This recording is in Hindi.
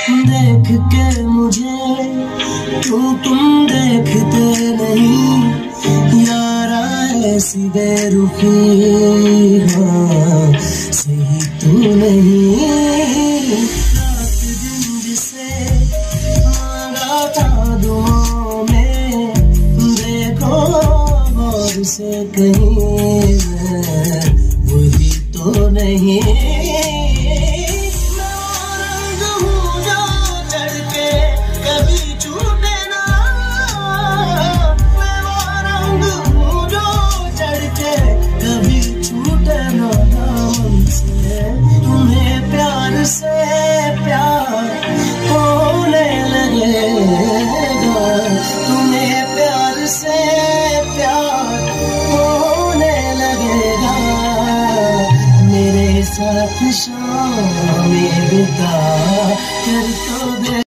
देख के मुझे क्यों तुम देखते नहीं यारा, ऐसी बेरुखी हाँ सही तू नहीं। रात दिन जिसे मांगा था दुआओं में, देखो गौर से कहीं वही तो नहीं। तुम्हें प्यार से प्यार होने लगेगा, तुम्हें प्यार से प्यार होने लगेगा। मेरे साथ शाम बिता कर तो